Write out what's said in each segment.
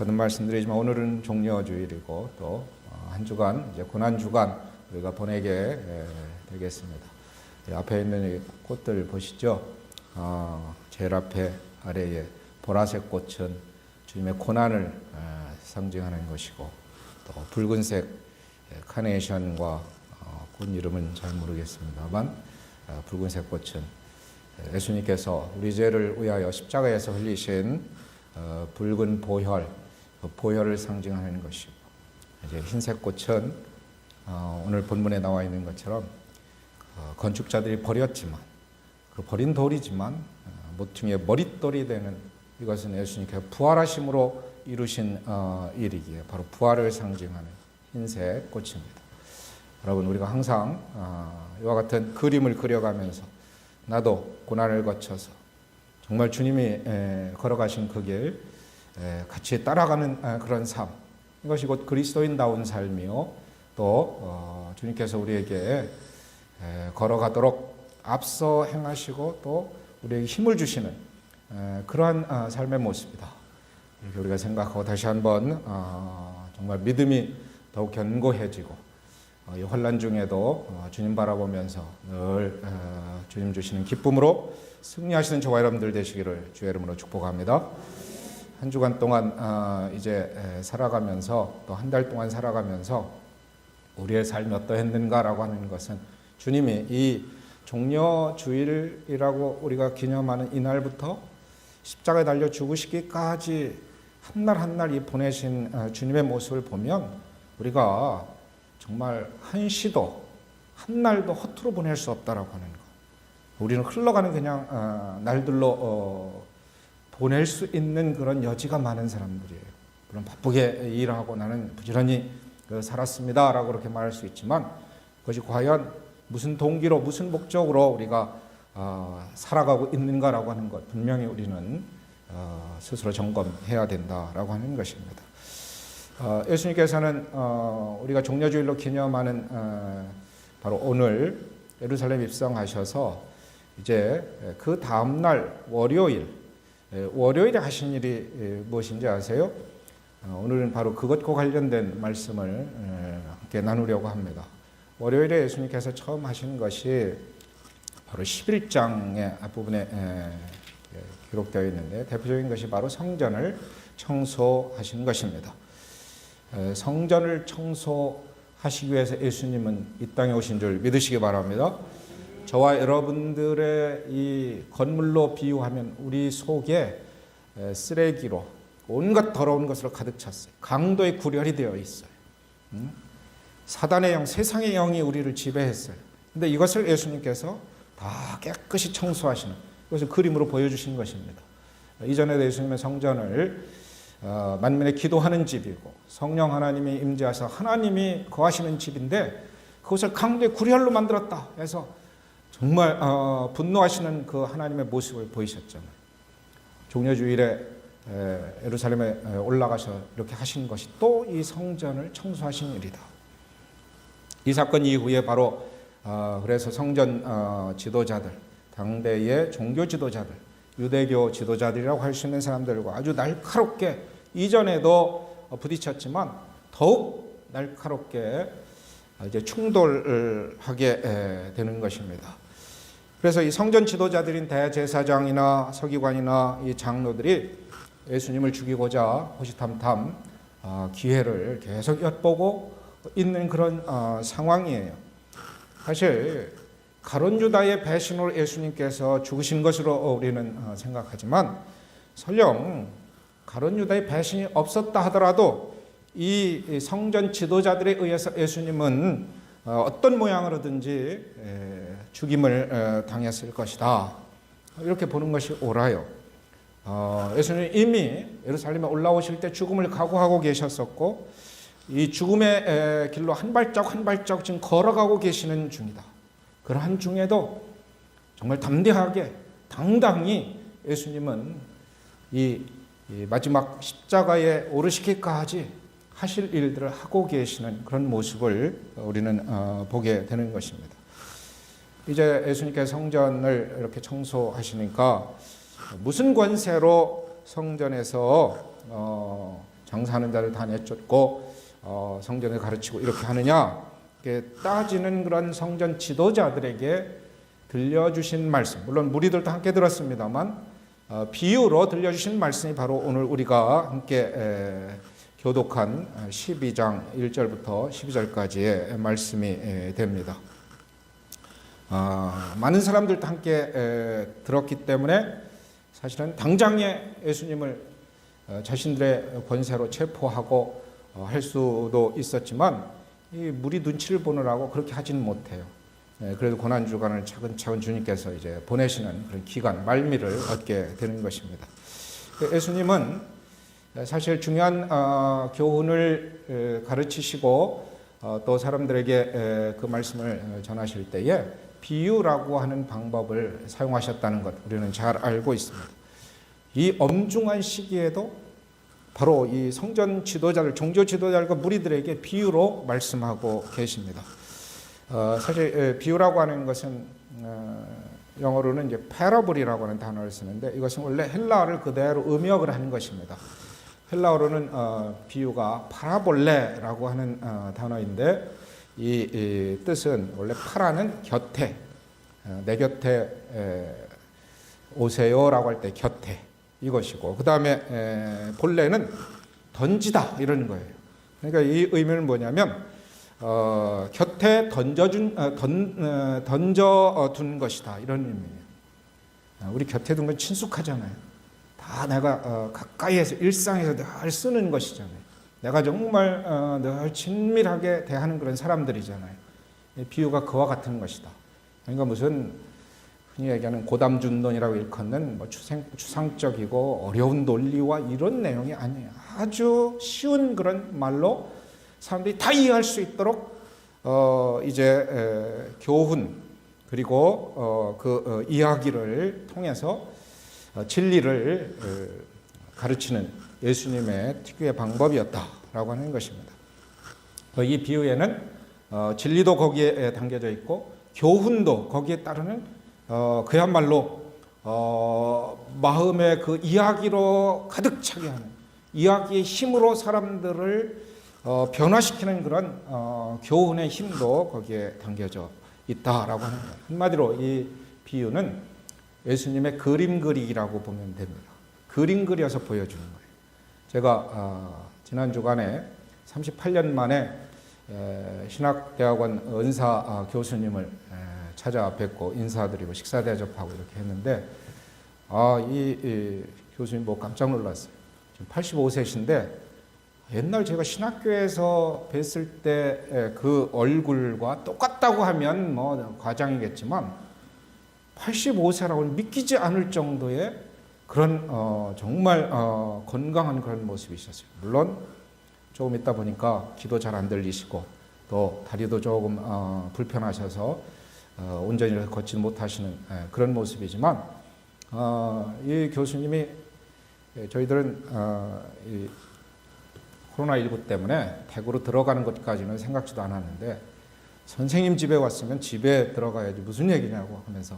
거듭 말씀드리지만 오늘은 종려주일이고 또 한 주간 이제 고난 주간 우리가 보내게 되겠습니다. 앞에 있는 이 꽃들 보시죠. 제일 앞에 아래에 보라색 꽃은 주님의 고난을 상징하는 것이고, 또 붉은색 카네이션과 꽃 이름은 잘 모르겠습니다만 붉은색 꽃은 예수님께서 우리 죄를 위하여 십자가에서 흘리신 붉은 보혈, 그 보혈을 상징하는 것이고, 이제 흰색 꽃은 오늘 본문에 나와 있는 것처럼 건축자들이 버렸지만, 그 버린 돌이지만 모퉁이의 머릿돌이 되는, 이것은 예수님께서 부활하심으로 이루신 일이기에 바로 부활을 상징하는 흰색 꽃입니다. 여러분, 우리가 항상 이와 같은 그림을 그려가면서 나도 고난을 거쳐서 정말 주님이 걸어가신 그 길 같이 따라가는 그런 삶, 이것이 곧 그리스도인다운 삶이요, 또 주님께서 우리에게 걸어가도록 앞서 행하시고 또 우리에게 힘을 주시는 그러한 삶의 모습이다, 이렇게 우리가 생각하고 다시 한번 정말 믿음이 더욱 견고해지고, 이 혼란 중에도 주님 바라보면서 늘 주님 주시는 기쁨으로 승리하시는 저와 여러분들 되시기를 주의 이름으로 축복합니다. 한 주간 동안 이제 살아가면서, 또 한 달 동안 살아가면서 우리의 삶이 어떠했는가라고 하는 것은 주님이 이 종려주일이라고 우리가 기념하는 이날부터 십자가에 달려 죽으시기까지 한 날 한 날 이 보내신 주님의 모습을 보면 우리가 정말 한 시도 한 날도 허투루 보낼 수 없다라고 하는 것. 우리는 흘러가는 그냥 날들로 보낼 수 있는 그런 여지가 많은 사람들이에요. 물론 바쁘게 일하고 나는 부지런히 살았습니다라고 그렇게 말할 수 있지만, 그것이 과연 무슨 동기로 무슨 목적으로 우리가 살아가고 있는가라고 하는 것, 분명히 우리는 스스로 점검해야 된다라고 하는 것입니다. 예수님께서는 우리가 종려주일로 기념하는 바로 오늘 예루살렘 입성하셔서 이제 그 다음날 월요일에 하신 일이 무엇인지 아세요? 오늘은 바로 그것과 관련된 말씀을 함께 나누려고 합니다. 월요일에 예수님께서 처음 하신 것이 바로 11장의 앞부분에 기록되어 있는데, 대표적인 것이 바로 성전을 청소하신 것입니다. 성전을 청소하시기 위해서 예수님은 이 땅에 오신 줄 믿으시기 바랍니다. 저와 여러분들의 이 건물로 비유하면 우리 속에 쓰레기로 온갖 더러운 것으로 가득 찼어요. 강도의 구렬이 되어 있어요. 사단의 영, 세상의 영이 우리를 지배했어요. 근데 이것을 예수님께서 다 깨끗이 청소하시는, 이것을 그림으로 보여주신 것입니다. 이전에도 예수님의 성전을 만민의 기도하는 집이고 성령 하나님이 임재하셔서 하나님이 거하시는 집인데, 그것을 강도의 구렬로 만들었다 해서 정말 분노하시는 그 하나님의 모습을 보이셨잖아요. 종려주일에 예루살렘에 올라가서 이렇게 하신 것이 또 이 성전을 청소하신 일이다. 이 사건 이후에 바로 그래서 성전 지도자들, 당대의 종교 지도자들, 유대교 지도자들이라고 할 수 있는 사람들과 아주 날카롭게, 이전에도 부딪혔지만 더욱 날카롭게 이제 충돌을 하게 되는 것입니다. 그래서 이 성전 지도자들인 대제사장이나 서기관이나 이 장로들이 예수님을 죽이고자 호시탐탐 기회를 계속 엿보고 있는 그런 상황이에요. 사실 가룟 유다의 배신으로 예수님께서 죽으신 것으로 우리는 생각하지만, 설령 가룟 유다의 배신이 없었다 하더라도 이 성전 지도자들에 의해서 예수님은 어떤 모양으로든지 죽임을 당했을 것이다, 이렇게 보는 것이 옳아요. 예수님은 이미 예루살렘에 올라오실 때 죽음을 각오하고 계셨었고, 이 죽음의 길로 한 발자국 한 발자국 지금 걸어가고 계시는 중이다. 그러한 중에도 정말 담대하게 당당히 예수님은 이 마지막 십자가에 오르시기까지 하실 일들을 하고 계시는 그런 모습을 우리는 보게 되는 것입니다. 이제 예수님께서 성전을 이렇게 청소하시니까 무슨 권세로 성전에서 장사하는 자를 다 내쫓고 성전을 가르치고 이렇게 하느냐, 이렇게 따지는 그런 성전 지도자들에게 들려주신 말씀, 물론 무리들도 함께 들었습니다만 비유로 들려주신 말씀이 바로 오늘 우리가 함께 교독한 12장 1절부터 12절까지의 말씀이 됩니다. 많은 사람들도 함께 들었기 때문에 사실은 당장에 예수님을 자신들의 권세로 체포하고 할 수도 있었지만 이 무리 눈치를 보느라고 그렇게 하지는 못해요. 그래도 고난주간을 차근차근 주님께서 이제 보내시는 그런 기간, 말미를 얻게 되는 것입니다. 예수님은 사실 중요한 교훈을 가르치시고 또 사람들에게 그 말씀을 전하실 때에 비유라고 하는 방법을 사용하셨다는 것 우리는 잘 알고 있습니다. 이 엄중한 시기에도 바로 이 성전 지도자들, 종교 지도자들과 무리들에게 비유로 말씀하고 계십니다. 사실 비유라고 하는 것은 영어로는 이제 parables 하는 단어를 쓰는데 이것은 원래 헬라어를 그대로 음역을 하는 것입니다. 헬라어로는 비유가 파라볼레라고 하는 단어인데 이 뜻은 원래 파라는 곁에, 내 곁에 오세요라고 할 때 곁에 이것이고, 그 다음에 볼레는 던지다 이러는 거예요. 그러니까 이 의미는 뭐냐면 곁에 던져둔 것이다 이런 의미예요. 우리 곁에 둔 건 친숙하잖아요. 다 내가 가까이에서 일상에서 늘 쓰는 것이잖아요. 내가 정말 늘 친밀하게 대하는 그런 사람들이잖아요. 비유가 그와 같은 것이다. 그러니까 무슨 흔히 얘기하는 고담준론이라고 일컫는 뭐 추상적이고 어려운 논리와 이런 내용이 아니에요. 아주 쉬운 그런 말로 사람들이 다 이해할 수 있도록 이제 교훈 그리고 그 이야기를 통해서 진리를 가르치는 예수님의 특유의 방법이었다라고 하는 것입니다. 이 비유에는 진리도 거기에 담겨져 있고 교훈도 거기에 따르는 그야말로 마음의 그 이야기로 가득 차게 하는, 이야기의 힘으로 사람들을 변화시키는 그런 교훈의 힘도 거기에 담겨져 있다라고 하는 거예요. 한마디로 이 비유는 예수님의 그림 그리기라고 보면 됩니다. 그림 그려서 보여주는 거예요. 제가 지난 주간에 38년 만에 신학대학원 은사 교수님을 찾아뵙고 인사드리고 식사 대접하고 이렇게 했는데 이 교수님 보고 깜짝 놀랐어요. 지금 85세신데 옛날 제가 신학교에서 뵀을 때 그 얼굴과 똑같다고 하면 뭐 과장이겠지만 85세라고는 믿기지 않을 정도의 그런 정말 건강한 그런 모습이셨어요. 물론 조금 있다 보니까 귀도 잘 안 들리시고 또 다리도 조금 불편하셔서 온전히 걷지 못하시는 그런 모습이지만 이 교수님이 저희들은 이 코로나19 때문에 대구로 들어가는 것까지는 생각지도 않았는데 선생님 집에 왔으면 집에 들어가야지 무슨 얘기냐고 하면서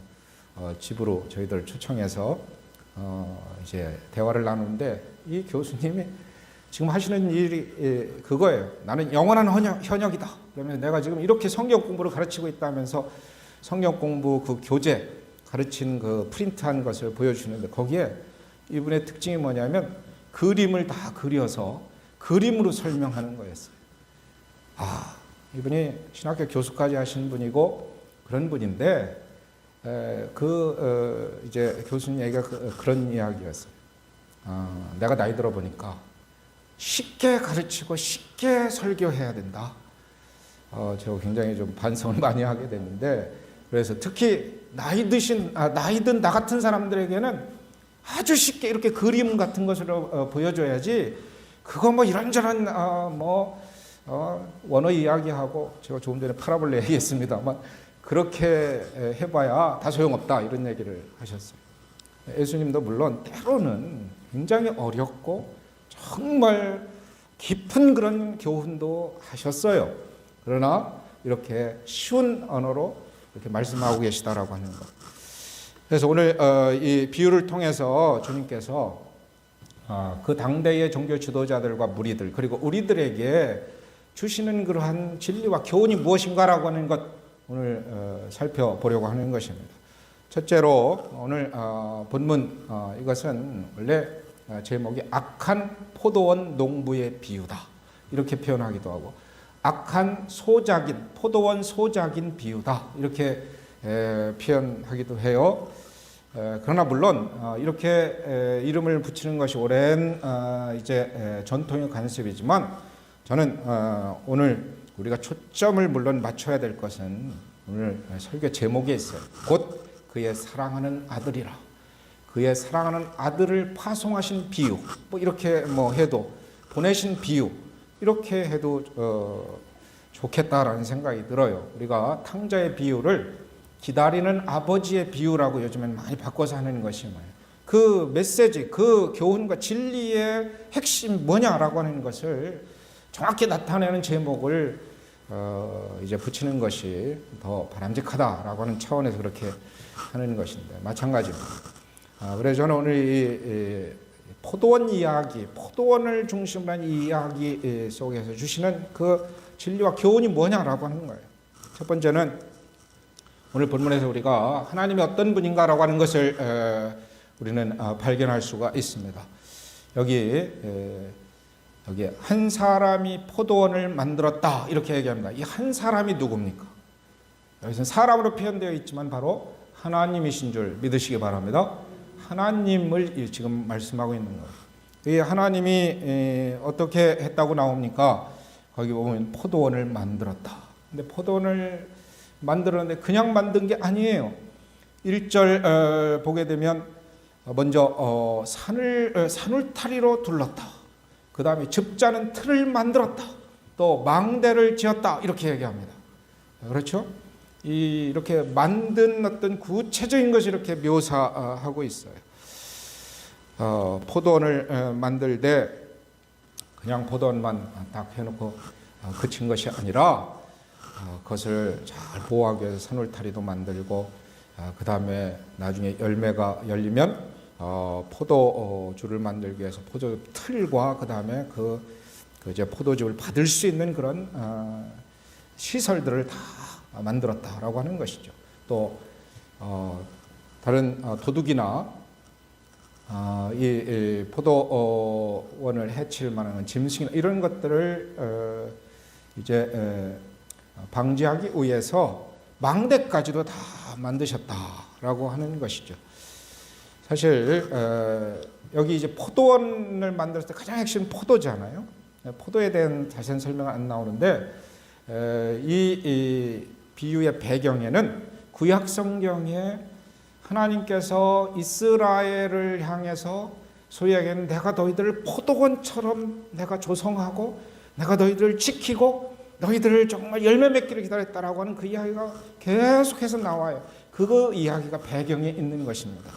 집으로 저희들 초청해서 이제 대화를 나누는데 이 교수님이 지금 하시는 일이 그거예요. 나는 영원한 현역이다. 그러면 내가 지금 이렇게 성경 공부를 가르치고 있다면서 성경 공부 그 교재 가르친 그 프린트한 것을 보여주는데 거기에 이분의 특징이 뭐냐면 그림을 다 그려서 그림으로 설명하는 거였어요. 이분이 신학교 교수까지 하신 분이고 그런 분인데 이제 교수님 얘기가 그런 이야기였어요. 내가 나이 들어 보니까 쉽게 가르치고 쉽게 설교해야 된다. 제가 굉장히 좀 반성을 많이 하게 됐는데, 그래서 특히 나이 든 나 같은 사람들에게는 아주 쉽게 이렇게 그림 같은 것으로 보여줘야지, 그거 뭐 이런저런 원어 이야기하고, 제가 조금 전에 파라볼레 얘기했습니다만 그렇게 해봐야 다 소용없다 이런 얘기를 하셨어요. 예수님도 물론 때로는 굉장히 어렵고 정말 깊은 그런 교훈도 하셨어요. 그러나 이렇게 쉬운 언어로 이렇게 말씀하고 계시다라고 하는 것. 그래서 오늘 이 비유를 통해서 주님께서 그 당대의 종교 지도자들과 무리들 그리고 우리들에게 주시는 그러한 진리와 교훈이 무엇인가라고 하는 것 오늘 살펴보려고 하는 것입니다. 첫째로 오늘 본문 이것은 원래 제목이 악한 포도원 농부의 비유다 이렇게 표현하기도 하고 악한 소작인 포도원 소작인 비유다 이렇게 표현하기도 해요. 그러나 물론 이렇게 이름을 붙이는 것이 오랜 이제 전통의 관습이지만 저는 오늘 우리가 초점을 물론 맞춰야 될 것은 오늘 설교 제목에 있어요. 곧 그의 사랑하는 아들이라. 그의 사랑하는 아들을 파송하신 비유. 뭐 이렇게 뭐 해도 보내신 비유. 이렇게 해도 좋겠다라는 생각이 들어요. 우리가 탕자의 비유를 기다리는 아버지의 비유라고 요즘엔 많이 바꿔서 하는 것이 뭐예요? 그 메시지, 그 교훈과 진리의 핵심이 뭐냐라고 하는 것을 정확히 나타내는 제목을 이제 붙이는 것이 더 바람직하다라고 하는 차원에서 그렇게 하는 것인데 마찬가지입니다. 그래서 저는 오늘 이 포도원 이야기, 포도원을 중심으로 한 이 이야기 속에서 주시는 그 진리와 교훈이 뭐냐라고 하는 거예요. 첫 번째는 오늘 본문에서 우리가 하나님이 어떤 분인가라고 하는 것을 우리는 발견할 수가 있습니다. 여기 한 사람이 포도원을 만들었다 이렇게 얘기합니다. 이 한 사람이 누굽니까? 여기서는 사람으로 표현되어 있지만 바로 하나님이신 줄 믿으시기 바랍니다. 하나님을 지금 말씀하고 있는 거예요. 이 하나님이 어떻게 했다고 나옵니까? 거기 보면 포도원을 만들었다. 근데 포도원을 만들었는데 그냥 만든 게 아니에요. 1절 보게 되면 먼저 산울타리로 둘렀다. 그 다음에 즙자는 틀을 만들었다. 또 망대를 지었다. 이렇게 얘기합니다. 그렇죠? 이렇게 만든 어떤 구체적인 것이 이렇게 묘사하고 있어요. 포도원을 만들 때 그냥 포도원만 딱 해놓고 그친 것이 아니라 그것을 잘 보호하기 위해서 산울타리도 만들고 그 다음에 나중에 열매가 열리면 포도주를 만들기 위해서 포도 틀과 그 다음에 그 이제 포도즙을 받을 수 있는 그런 시설들을 다 만들었다라고 하는 것이죠. 또 다른 도둑이나 이 포도원을 해칠 만한 짐승이나 이런 것들을 이제 방지하기 위해서 망대까지도 다 만드셨다라고 하는 것이죠. 사실 여기 이제 포도원을 만들었을 때 가장 핵심 포도잖아요. 포도에 대한 자세한 설명은 안 나오는데 이 비유의 배경에는 구약 성경에 하나님께서 이스라엘을 향해서 소위 얘기하는 내가 너희들을 포도원처럼 내가 조성하고 내가 너희들을 지키고 너희들을 정말 열매 맺기를 기다렸다라고 하는 그 이야기가 계속해서 나와요. 그 이야기가 배경에 있는 것입니다.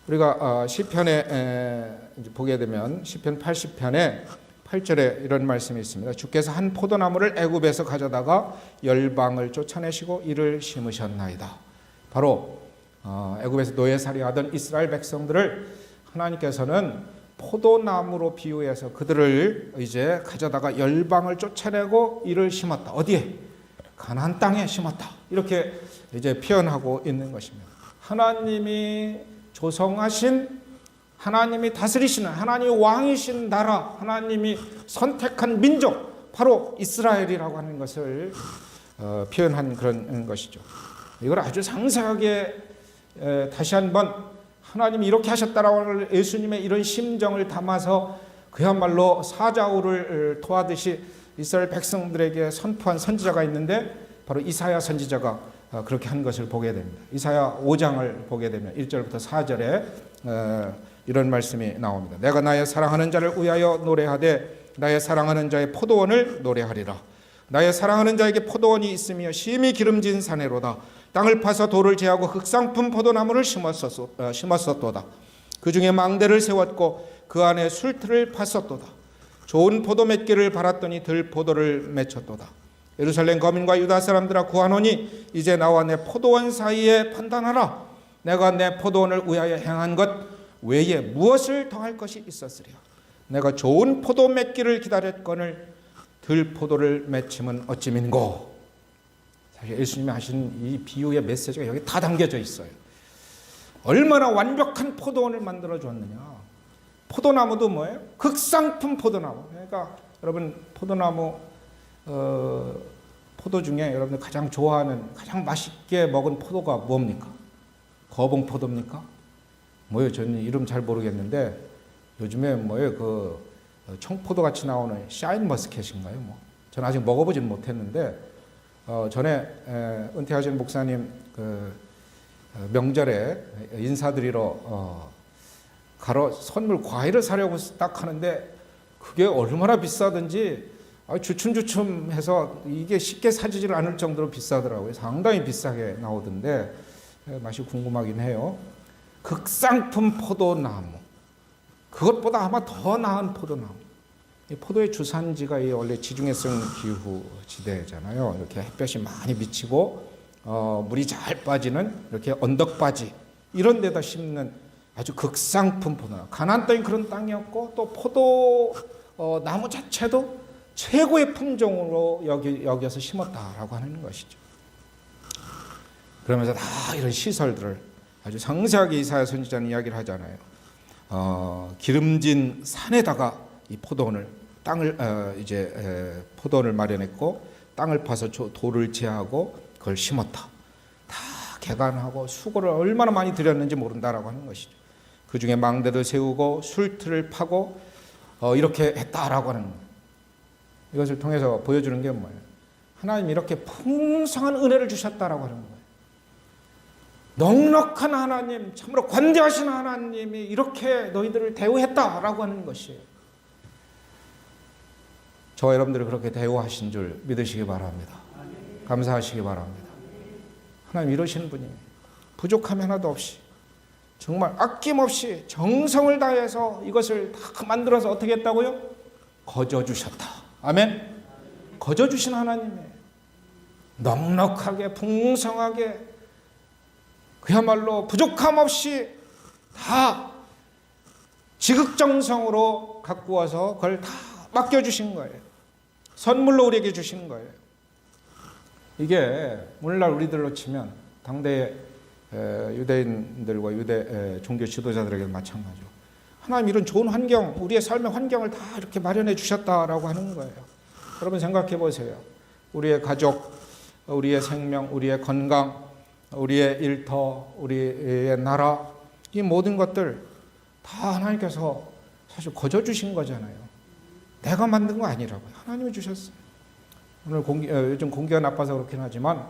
우리가 시편에 보게 되면 시편 80편에 8절에 이런 말씀이 있습니다. 주께서 한 포도나무를 애굽에서 가져다가 열방을 쫓아내시고 이를 심으셨나이다. 바로 애굽에서 노예살이하던 이스라엘 백성들을 하나님께서는 포도나무로 비유해서 그들을 이제 가져다가 열방을 쫓아내고 이를 심었다. 어디에? 가나안 땅에 심었다. 이렇게 이제 표현하고 있는 것입니다. 하나님이 조성하신 하나님이 다스리시는 하나님이 왕이신 나라, 하나님이 선택한 민족, 바로 이스라엘이라고 하는 것을 표현한 그런 것이죠. 이걸 아주 상세하게 다시 한번 하나님이 이렇게 하셨다라고 하는 예수님의 이런 심정을 담아서 그야말로 사자우를 토하듯이 이스라엘 백성들에게 선포한 선지자가 있는데 바로 이사야 선지자가 그렇게 한 것을 보게 됩니다. 이사야 5장을 보게 되면 1절부터 4절에 이런 말씀이 나옵니다. 내가 나의 사랑하는 자를 위하여 노래하되 나의 사랑하는 자의 포도원을 노래하리라. 나의 사랑하는 자에게 포도원이 있으며 심히 기름진 사내로다. 땅을 파서 돌을 제하고 흑상품 포도나무를 심었었도다. 그 중에 망대를 세웠고 그 안에 술틀을 팠었도다. 좋은 포도 맺기를 바랐더니 들포도를 맺혔도다. 예루살렘 거민과 유다 사람들아 구하노니 이제 나와 내 포도원 사이에 판단하라. 내가 내 포도원을 위하여 행한 것 외에 무엇을 더할 것이 있었으랴. 내가 좋은 포도 맺기를 기다렸거늘 들 포도를 맺힘은 어찌민고. 사실 예수님이 하신 이 비유의 메시지가 여기 다 담겨져 있어요. 얼마나 완벽한 포도원을 만들어 줬느냐. 포도나무도 뭐예요? 극상품 포도나무. 그러니까 여러분 포도나무 포도 중에 여러분들 가장 좋아하는 가장 맛있게 먹은 포도가 뭡니까? 거봉포도입니까? 뭐예요? 저는 이름 잘 모르겠는데 요즘에 뭐예요? 그 청포도 같이 나오는 샤인머스켓인가요? 뭐 저는 아직 먹어보진 못했는데 전에 은퇴하신 목사님 그 명절에 인사드리러 가러 선물 과일을 사려고 딱 하는데 그게 얼마나 비싸든지 주춤주춤해서 이게 쉽게 사지질 않을 정도로 비싸더라고요. 상당히 비싸게 나오던데 맛이 궁금하긴 해요. 극상품 포도나무, 그것보다 아마 더 나은 포도나무. 이 포도의 주산지가 원래 지중해성 기후 지대잖아요. 이렇게 햇볕이 많이 비치고 물이 잘 빠지는 이렇게 언덕바지 이런 데다 심는 아주 극상품 포도나무. 가나안 땅이 그런 땅이었고 또 포도 나무 자체도 최고의 품종으로 여겨서 심었다라고 하는 것이죠. 그러면서 다 이런 시설들을 아주 상세하게 이사야 선지자는 이야기를 하잖아요. 기름진 산에다가 이 포도원을 포도원을 마련했고 땅을 파서 돌을 제하고 그걸 심었다. 다 개간하고 수고를 얼마나 많이 들였는지 모른다라고 하는 것이죠. 그 중에 망대도 세우고 술틀을 파고 이렇게 했다라고 하는 거예요. 이것을 통해서 보여주는 게 뭐예요? 하나님이 이렇게 풍성한 은혜를 주셨다라고 하는 거예요. 넉넉한 하나님, 참으로 관대하신 하나님이 이렇게 너희들을 대우했다라고 하는 것이에요. 저와 여러분들을 그렇게 대우하신 줄 믿으시기 바랍니다. 감사하시기 바랍니다. 하나님 이러시는 분이에요. 부족함이 하나도 없이 정말 아낌없이 정성을 다해서 이것을 다 만들어서 어떻게 했다고요? 거저주셨다. 아멘. 거저주신 하나님이에요. 넉넉하게 풍성하게 그야말로 부족함 없이 다 지극정성으로 갖고 와서 그걸 다 맡겨주신 거예요. 선물로 우리에게 주신 거예요. 이게 오늘날 우리들로 치면 당대의 유대인들과 유대 종교 지도자들에게 마찬가지로 하나님 이런 좋은 환경, 우리의 삶의 환경을 다 이렇게 마련해 주셨다라고 하는 거예요. 여러분 생각해 보세요. 우리의 가족, 우리의 생명, 우리의 건강, 우리의 일터, 우리의 나라, 이 모든 것들 다 하나님께서 사실 거저 주신 거잖아요. 내가 만든 거 아니라고요. 하나님이 주셨어요. 오늘 요즘 공기가 나빠서 그렇긴 하지만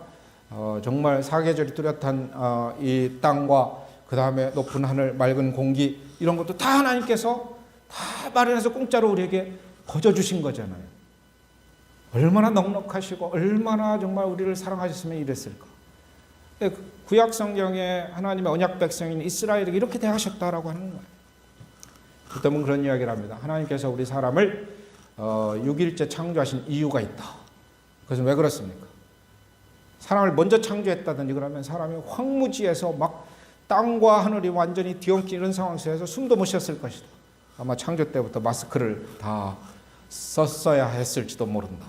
정말 사계절이 뚜렷한 이 땅과 그 다음에 높은 하늘, 맑은 공기 이런 것도 다 하나님께서 다 마련해서 공짜로 우리에게 거저 주신 거잖아요. 얼마나 넉넉하시고 얼마나 정말 우리를 사랑하셨으면 이랬을까. 구약 성경에 하나님의 언약 백성인 이스라엘에게 이렇게 대하셨다라고 하는 거예요. 그때는 그런 이야기를 합니다. 하나님께서 우리 사람을 6일째 창조하신 이유가 있다. 그것은 왜 그렇습니까? 사람을 먼저 창조했다든지 그러면 사람이 황무지에서 막 땅과 하늘이 완전히 뒤엉킨 이런 상황 속에서 숨도 못 쉬었을 것이다. 아마 창조 때부터 마스크를 다 썼어야 했을지도 모른다.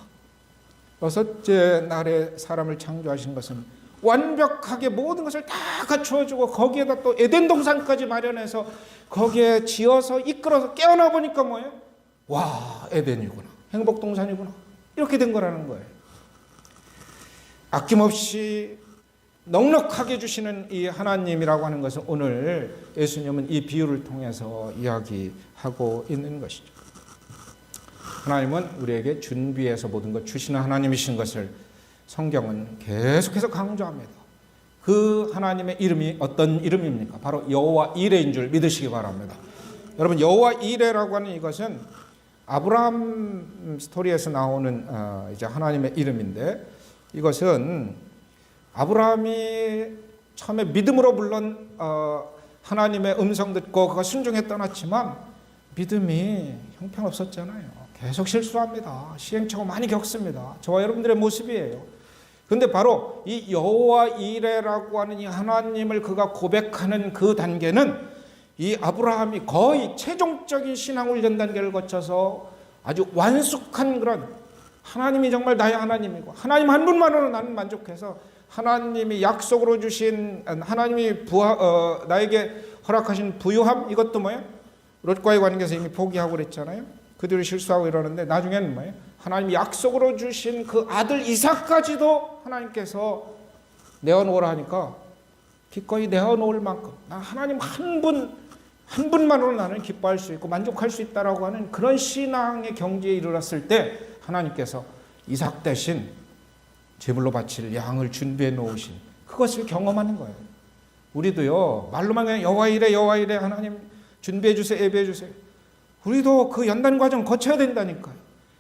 여섯째 날에 사람을 창조하신 것은 완벽하게 모든 것을 다 갖추어주고 거기에다 또 에덴 동산까지 마련해서 거기에 지어서 이끌어서 깨어나 보니까 뭐예요? 와, 에덴이구나. 행복 동산이구나. 이렇게 된 거라는 거예요. 아낌없이 넉넉하게 주시는 이 하나님이라고 하는 것은 오늘 예수님은 이 비유를 통해서 이야기하고 있는 것이죠. 하나님은 우리에게 준비해서 모든 것 주시는 하나님이신 것을 성경은 계속해서 강조합니다. 그 하나님의 이름이 어떤 이름입니까? 바로 여호와 이레인 줄 믿으시기 바랍니다. 여러분 여호와 이레라고 하는 이것은 아브라함 스토리에서 나오는 이제 하나님의 이름인데 이것은 아브라함이 처음에 믿음으로 물론 하나님의 음성 듣고 그가 순종해 떠났지만 믿음이 형편없었잖아요. 계속 실수합니다. 시행착오 많이 겪습니다. 저와 여러분들의 모습이에요. 그런데 바로 이 여호와 이레라고 하는 이 하나님을 그가 고백하는 그 단계는 이 아브라함이 거의 최종적인 신앙 훈련 단계를 거쳐서 아주 완숙한 그런, 하나님이 정말 나의 하나님이고 하나님 한 분만으로 나는 만족해서 하나님이 약속으로 주신, 하나님이 나에게 허락하신 부유함, 이것도 뭐예요? 롯과의 관계에서 이미 포기하고 그랬잖아요. 그들이 실수하고 이러는데 나중에는 뭐예요? 하나님이 약속으로 주신 그 아들 이삭까지도 하나님께서 내어놓으라 하니까 기꺼이 내어놓을 만큼, 하나님 한 분만으로 나는 기뻐할 수 있고 만족할 수 있다라고 하는 그런 신앙의 경지에 이르렀을 때 하나님께서 이삭 대신 제물로 바칠 양을 준비해 놓으신 그것을 경험하는 거예요. 우리도요, 말로만 그냥 여호와 이래 여호와 이래 하나님 준비해 주세요, 예배해 주세요. 우리도 그 연단 과정 거쳐야 된다니까요.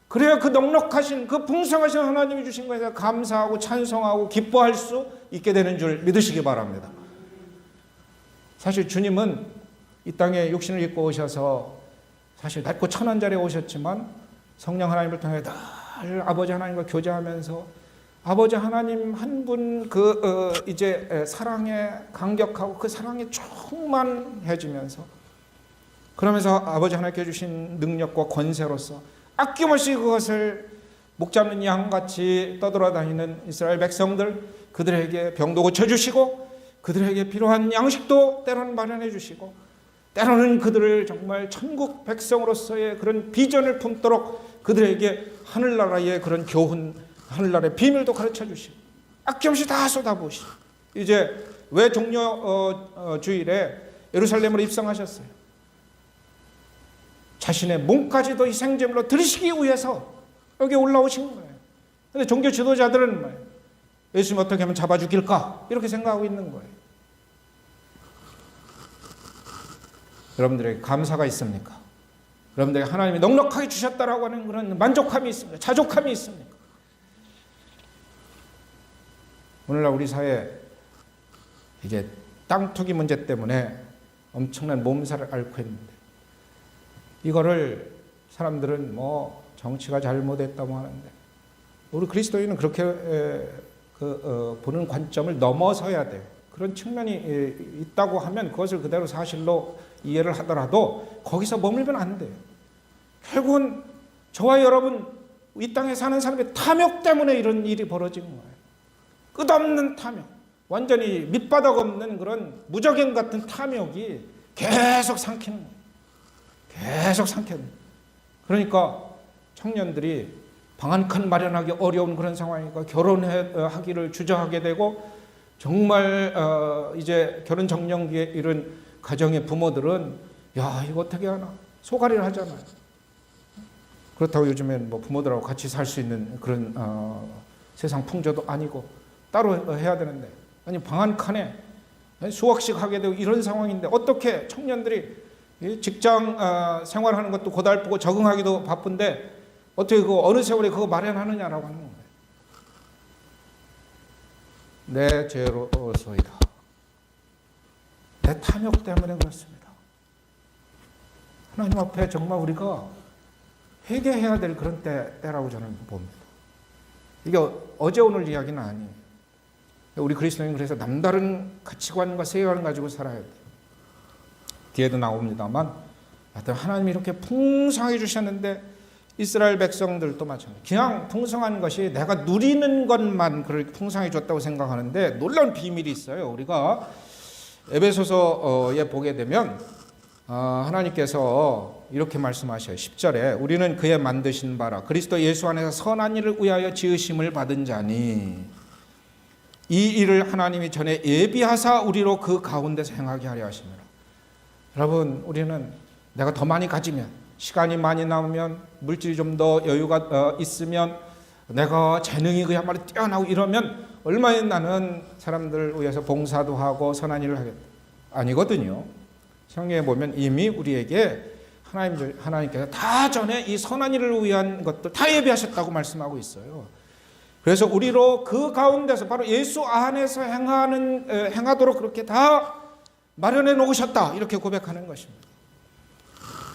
그래야 그 넉넉하신, 그 풍성하신 하나님이 주신 것에 대해서 감사하고 찬송하고 기뻐할 수 있게 되는 줄 믿으시기 바랍니다. 사실 주님은 이 땅에 육신을 입고 오셔서 사실 낮고 천한 자리에 오셨지만 성령 하나님을 통해 늘 아버지 하나님과 교제하면서 아버지 하나님 한 분 이제 사랑에 감격하고 그 사랑에 충만해지면서, 그러면서 아버지 하나님께 주신 능력과 권세로서 아낌없이 그것을 목 잡는 양같이 떠돌아다니는 이스라엘 백성들, 그들에게 병도 고쳐주시고 그들에게 필요한 양식도 때로는 마련해 주시고 때로는 그들을 정말 천국 백성으로서의 그런 비전을 품도록 그들에게 하늘나라의 그런 교훈, 하늘나라의 비밀도 가르쳐 주시고 아낌없이 다 쏟아부으시고, 이제 왜 종려 주일에 예루살렘으로 입성하셨어요? 자신의 몸까지도 희생제물로 드리시기 위해서 여기 올라오신 거예요. 그런데 종교 지도자들은 뭐예요? 예수님 어떻게 하면 잡아 죽일까? 이렇게 생각하고 있는 거예요. 여러분들에게 감사가 있습니까? 여러분들에게 하나님이 넉넉하게 주셨다라고 하는 그런 만족함이 있습니까? 자족함이 있습니까? 오늘날 우리 사회 이게 땅 투기 문제 때문에 엄청난 몸살을 앓고 있는데, 이거를 사람들은 뭐 정치가 잘못했다고 하는데, 우리 그리스도인은 그렇게 보는 관점을 넘어서야 돼요. 그런 측면이 있다고 하면 그것을 그대로 사실로 이해를 하더라도 거기서 머물면 안 돼요. 결국은 저와 여러분, 이 땅에 사는 사람의 탐욕 때문에 이런 일이 벌어진 거예요. 끝없는 탐욕, 완전히 밑바닥 없는 그런 무적행 같은 탐욕이 계속 삼키는 거예요. 계속 삼키는 거예요. 그러니까 청년들이 방 한 칸 마련하기 어려운 그런 상황이니까 결혼하기를 주저하게 되고, 정말 이제 결혼 정년기에 이른 가정의 부모들은 야, 이거 어떻게 하나 소가리를 하잖아요. 그렇다고 요즘엔 뭐 부모들하고 같이 살 수 있는 그런 세상 풍조도 아니고 따로 해야 되는데, 아니 방 한 칸에 수억씩 하게 되고 이런 상황인데 어떻게 청년들이 직장 생활하는 것도 고달프고 적응하기도 바쁜데 어떻게 그 어느 세월에 그거 마련하느냐라고 하는 거예요. 내 죄로소이다. 내 탐욕 때문에 그렇습니다. 하나님 앞에 정말 우리가 회개해야 될 그런 때라고 저는 봅니다. 이게 어제 오늘 이야기는 아니에요. 우리 그리스도인은 그래서 남다른 가치관과 세계관을 가지고 살아야 돼요. 뒤에도 나옵니다만 하여튼 하나님이 이렇게 풍성하게 주셨는데 이스라엘 백성들도 마찬가지로 그냥 풍성한 것이 내가 누리는 것만 그렇게 풍성하게 줬다고 생각하는데 놀라운 비밀이 있어요. 우리가 에베소서에 보게 되면 하나님께서 이렇게 말씀하셔요. 10절에 우리는 그의 만드신 바라 그리스도 예수 안에서 선한 일을 위하여 지으심을 받은 자니 이 일을 하나님이 전에 예비하사 우리로 그 가운데서 행하게 하려 하심이라. 여러분, 우리는 내가 더 많이 가지면, 시간이 많이 남으면, 물질이 좀 더 여유가 있으면, 내가 재능이 그야말로 뛰어나고 이러면 얼마나 나는 사람들을 위해서 봉사도 하고 선한 일을 하겠다. 아니거든요. 성경에 보면 이미 우리에게 하나님께서 다 전에 이 선한 일을 위한 것들 다 예비하셨다고 말씀하고 있어요. 그래서 우리로 그 가운데서 바로 예수 안에서 행하도록 그렇게 다 마련해 놓으셨다, 이렇게 고백하는 것입니다.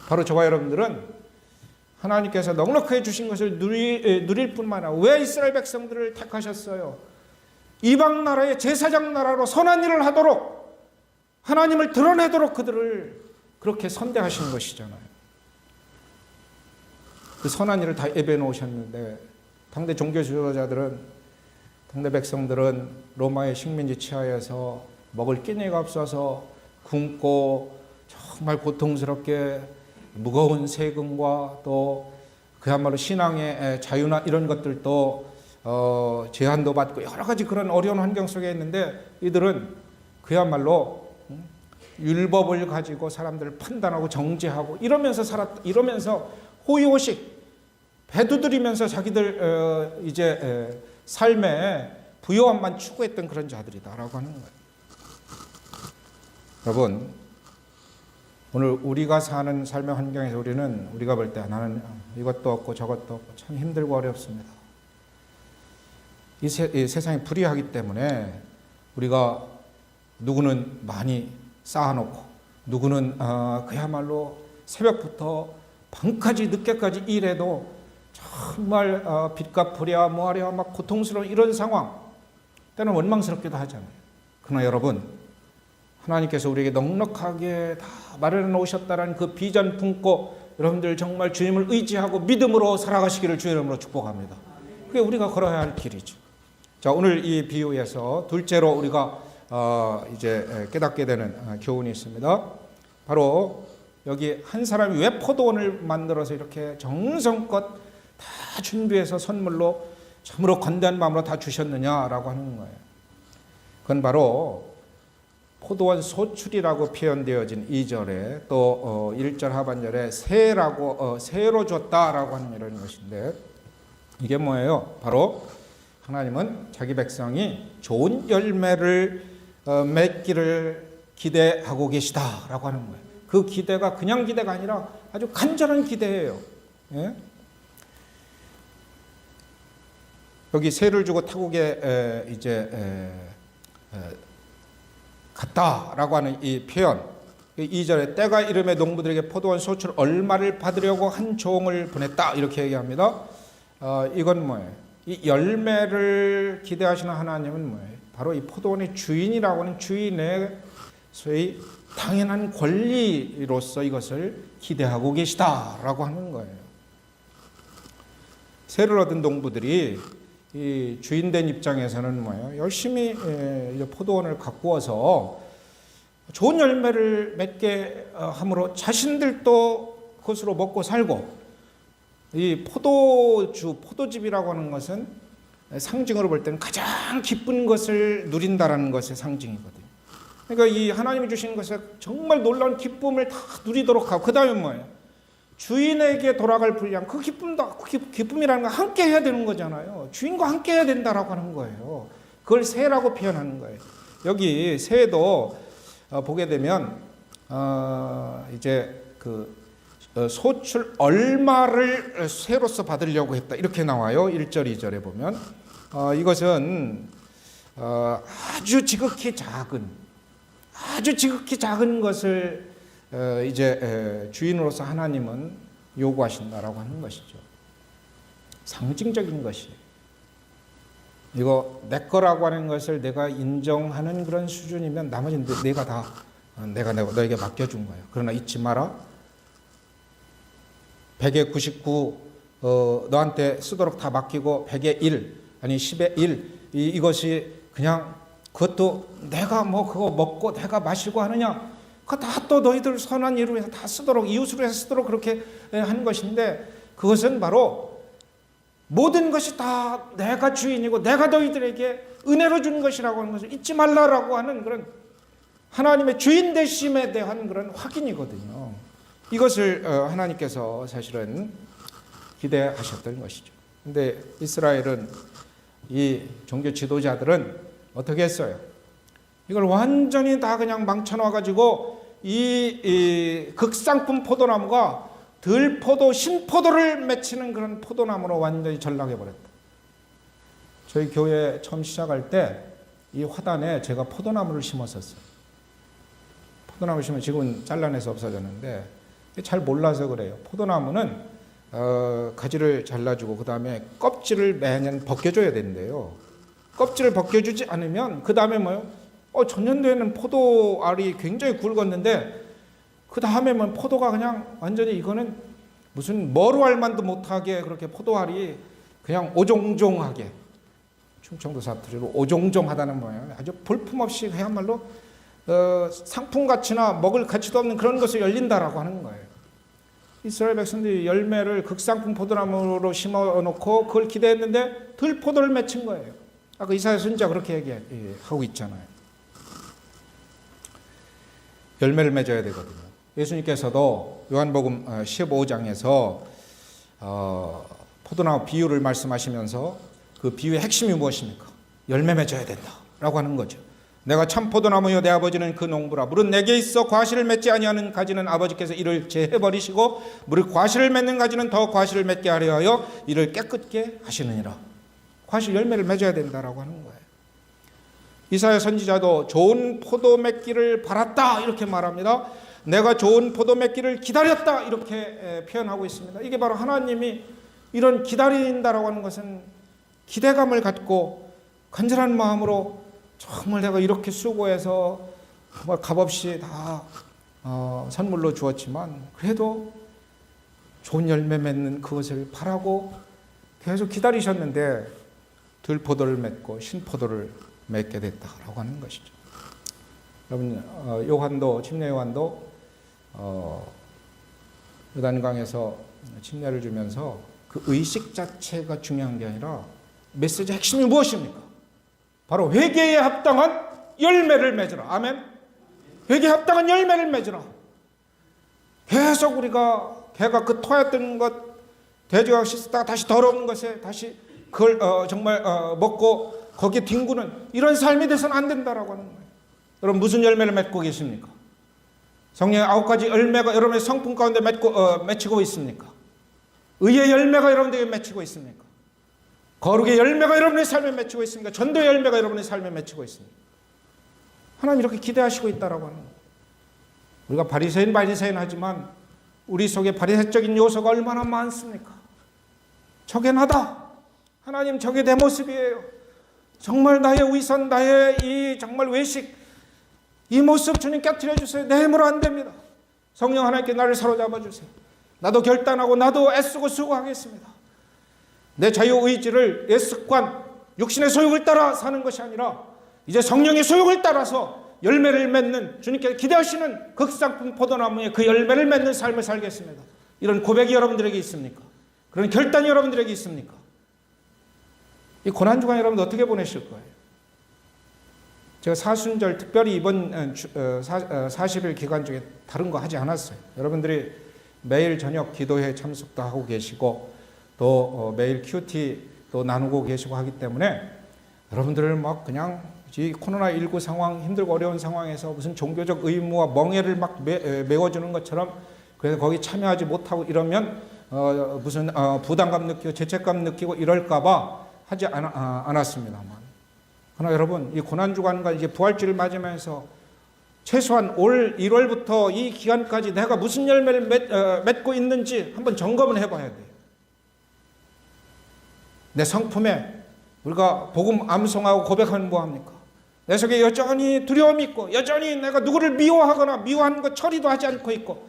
바로 저와 여러분들은 하나님께서 넉넉하게 주신 것을 누릴 뿐만 아니라 왜 이스라엘 백성들을 택하셨어요? 이방 나라의 제사장 나라로 선한 일을 하도록, 하나님을 드러내도록 그들을 그렇게 선대하신 것이잖아요. 그 선한 일을 다 예배해 놓으셨는데 당대 종교 지도자들은, 당대 백성들은 로마의 식민지 치하에서 먹을 끼니가 없어서 굶고 정말 고통스럽게 무거운 세금과 또 그야말로 신앙의 자유나 이런 것들도 제한도 받고 여러 가지 그런 어려운 환경 속에 있는데 이들은 그야말로 율법을 가지고 사람들을 판단하고 정죄하고 이러면서 호의호식 배두드리면서 자기들 이제 삶의 부요함만 추구했던 그런 자들이다라고 하는 거예요. 여러분, 오늘 우리가 사는 삶의 환경에서 우리가 볼 때 나는 이것도 없고 저것도 없고 참 힘들고 어렵습니다. 이 세상이 불의하기 때문에 우리가 누구는 많이 쌓아놓고 누구는 그야말로 새벽부터 밤까지 늦게까지 일해도 정말 빚 갚으랴 뭐하랴 막 고통스러운 이런 상황, 때는 원망스럽기도 하잖아요. 그러나 여러분, 하나님께서 우리에게 넉넉하게 다 마련해 놓으셨다는 그 비전 품고 여러분들 정말 주님을 의지하고 믿음으로 살아가시기를 주의 이름으로 축복합니다. 그게 우리가 걸어야 할 길이죠. 자, 오늘 이 비유에서 둘째로 우리가 이제 깨닫게 되는 교훈이 있습니다. 바로 여기 한 사람이 왜 포도원을 만들어서 이렇게 정성껏 다 준비해서 선물로 참으로 관대한 마음으로 다 주셨느냐라고 하는 거예요. 그건 바로 포도원 소출이라고 표현되어진 2절에 또 1절 하반절에 새로 줬다라고 하는 이런 것인데, 이게 뭐예요? 바로 하나님은 자기 백성이 좋은 열매를 맺기를 기대하고 계시다라고 하는 거예요. 그 기대가 그냥 기대가 아니라 아주 간절한 기대예요. 예? 여기 새를 주고 타국에 갔다라고 하는 이 표현, 2절에 때가 이름에 농부들에게 포도원 소출 얼마를 받으려고 한 종을 보냈다 이렇게 얘기합니다. 이건 뭐예요? 이 열매를 기대하시는 하나님은 뭐예요? 바로 이 포도원의 주인이라고 하는 주인의 소위 당연한 권리로서 이것을 기대하고 계시다라고 하는 거예요. 새를 얻은 농부들이 이 주인된 입장에서는 뭐예요? 열심히 포도원을 가꾸어서 좋은 열매를 맺게 함으로 자신들도 그것으로 먹고 살고, 이 포도즙이라고 하는 것은 상징으로 볼 때는 가장 기쁜 것을 누린다라는 것의 상징이거든요. 그러니까 이 하나님이 주신 것에 정말 놀라운 기쁨을 다 누리도록 하고, 그 다음에 뭐예요? 주인에게 돌아갈 분량, 그 기쁨이라는 건 함께 해야 되는 거잖아요. 주인과 함께 해야 된다라고 하는 거예요. 그걸 새라고 표현하는 거예요. 여기 새도 보게 되면 이제 그 소출 얼마를 새로서 받으려고 했다 이렇게 나와요. 1절 2절에 보면 이것은 아주 지극히 작은 것을 이제 주인으로서 하나님은 요구하신다라고 하는 것이죠. 상징적인 것이에요. 이거 내 거라고 하는 것을 내가 인정하는 그런 수준이면 나머지는 내가 너에게 맡겨준 거예요. 그러나 잊지 마라. 100에 99 너한테 쓰도록 다 맡기고 100에 1 아니 10에 1 이것이 그냥 그것도 내가 뭐 그거 먹고 내가 마시고 하느냐, 그거 다 또 너희들 선한 일을 위해서 다 쓰도록, 이웃을 위해서 쓰도록 그렇게 하는 것인데, 그것은 바로 모든 것이 다 내가 주인이고 내가 너희들에게 은혜로 준 것이라고 하는 것을 잊지 말라라고 하는 그런 하나님의 주인 되심에 대한 그런 확인이거든요. 이것을 하나님께서 사실은 기대하셨던 것이죠. 근데 이스라엘은, 이 종교 지도자들은 어떻게 했어요? 이걸 완전히 다 그냥 망쳐놔가지고 이 극상품 포도나무가 들포도, 신포도를 맺히는 그런 포도나무로 완전히 전락해버렸다. 저희 교회 처음 시작할 때 이 화단에 제가 포도나무를 심었었어요. 포도나무 심으면 지금은 잘라내서 없어졌는데, 잘 몰라서 그래요. 포도나무는 가지를 잘라주고 그 다음에 껍질을 매년 벗겨줘야 된대요. 껍질을 벗겨주지 않으면 그 다음에 뭐요? 전년도에는 포도 알이 굉장히 굵었는데 그 다음에만 포도가 그냥 완전히 이거는 무슨 머루알만도 못하게 그렇게 포도알이 그냥 오종종하게, 충청도 사투리로 오종종하다는 거예요. 아주 볼품없이 그야말로 상품 가치나 먹을 가치도 없는 그런 것을 열린다라고 하는 거예요. 이스라엘 백성들이 열매를 극상품 포도나무로 심어놓고 그걸 기대했는데 들포도를 맺힌 거예요. 아까 이사야 선지자 그렇게 얘기하고 있잖아요. 열매를 맺어야 되거든요. 예수님께서도 요한복음 15장에서 포도나무 비유를 말씀하시면서 그 비유의 핵심이 무엇입니까? 열매 맺어야 된다라고 하는 거죠. 내가 참 포도나무요 내 아버지는 그 농부라. 물은 내게 있어 과실을 맺지 아니하는 가지는 아버지께서 이를 제해버리시고 물을 과실을 맺는 가지는 더 과실을 맺게 하려 하여 이를 깨끗게 하시느니라. 과실 열매를 맺어야 된다라고 하는 거예요. 이사야 선지자도 좋은 포도 맺기를 바랐다 이렇게 말합니다. 내가 좋은 포도 맺기를 기다렸다 이렇게 표현하고 있습니다. 이게 바로 하나님이 이런 기다린다라고 하는 것은 기대감을 갖고 간절한 마음으로 정말 내가 이렇게 수고해서 정말 값없이 다 선물로 주었지만 그래도 좋은 열매 맺는 그것을 바라고 계속 기다리셨는데 들포도를 맺고 신포도를 맺게 됐다라고 하는 것이죠. 여러분 요한도 침례 요한도 요단강에서 침례를 주면서 그 의식 자체가 중요한 게 아니라 메시지 핵심이 무엇입니까? 바로 회개에 합당한 열매를 맺으라. 아멘. 회개에 합당한 열매를 맺으라. 계속 우리가 개가 그 토했던 것 돼지가 씻다가 다시 더러운 것에 다시 그걸 정말 먹고 거기에 뒹구는 이런 삶이 돼서는 안 된다라고 하는 거예요. 여러분 무슨 열매를 맺고 계십니까? 성령의 9가지 열매가 여러분의 성품 가운데 맺히고 있습니까? 의의 열매가 여러분들에게 맺히고 있습니까? 거룩의 열매가 여러분의 삶에 맺히고 있습니까? 전도의 열매가 여러분의 삶에 맺히고 있습니까? 하나님 이렇게 기대하시고 있다라고 하는 거예요. 우리가 바리새인 하지만 우리 속에 바리새적인 요소가 얼마나 많습니까? 저게 나다. 하나님 저게 내 모습이에요. 정말 나의 위선, 나의 이 정말 외식, 이 모습 주님 깨트려 주세요. 내 힘으로 안 됩니다. 성령 하나님께 나를 사로잡아 주세요. 나도 결단하고 나도 애쓰고 수고하겠습니다. 내 자유의지를 내 습관, 육신의 소욕을 따라 사는 것이 아니라 이제 성령의 소욕을 따라서 열매를 맺는 주님께서 기대하시는 극상품 포도나무의 그 열매를 맺는 삶을 살겠습니다. 이런 고백이 여러분들에게 있습니까? 그런 결단이 여러분들에게 있습니까? 이 고난주간 여러분들 어떻게 보내실 거예요? 제가 사순절 특별히 이번 40일 기간 중에 다른 거 하지 않았어요. 여러분들이 매일 저녁 기도회 참석도 하고 계시고 또 매일 큐티도 나누고 계시고 하기 때문에 여러분들을 막 그냥 이 코로나19 상황 힘들고 어려운 상황에서 무슨 종교적 의무와 멍해를 막 메워주는 것처럼 그래서 거기 참여하지 못하고 이러면 무슨 부담감 느끼고 죄책감 느끼고 이럴까봐 하지 않았습니다만 그러나 여러분 이 고난주간과 이제 부활주를 맞으면서 최소한 올 1월부터 이 기간까지 내가 무슨 열매를 맺고 있는지 한번 점검을 해봐야 돼요. 내 성품에 우리가 복음 암송하고 고백하면 뭐합니까? 내 속에 여전히 두려움이 있고 여전히 내가 누구를 미워하거나 미워하는 것 처리도 하지 않고 있고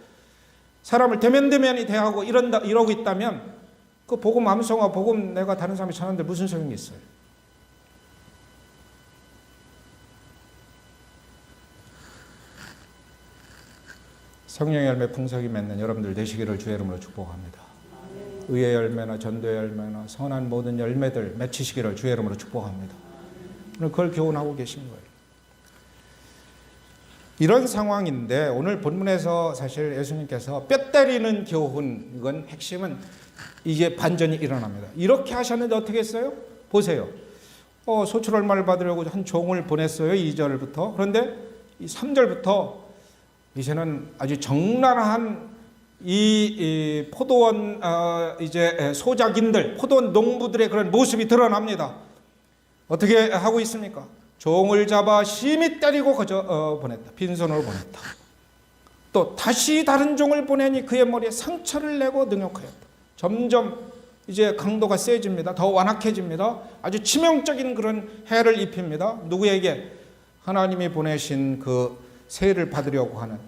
사람을 대면대면이 대하고 이러고 있다면 그 복음 암송하고 복음 내가 다른 사람이 전하는데 무슨 소용이 있어요? 성령의 열매 풍성히 맺는 여러분들 되시기를 주의 이름으로 축복합니다. 의의 열매나 전도의 열매나 선한 모든 열매들 맺히시기를 주의 이름으로 축복합니다. 오늘 그걸 교훈하고 계신 거예요. 이런 상황인데 오늘 본문에서 사실 예수님께서 뼈 때리는 교훈, 이건 핵심은 이게 반전이 일어납니다. 이렇게 하셨는데 어떻게 했어요? 보세요. 소출 얼마를 받으려고 한 종을 보냈어요. 2절부터. 그런데 3절부터 이제는 아주 적나라한 이 포도원 이제 소작인들, 포도원 농부들의 그런 모습이 드러납니다. 어떻게 하고 있습니까? 종을 잡아 심히 때리고 보냈다. 빈손으로 보냈다. 또 다시 다른 종을 보내니 그의 머리에 상처를 내고 능욕하였다. 점점 이제 강도가 세집니다. 더 완악해집니다. 아주 치명적인 그런 해를 입힙니다. 누구에게? 하나님이 보내신 그 세를 받으려고 하는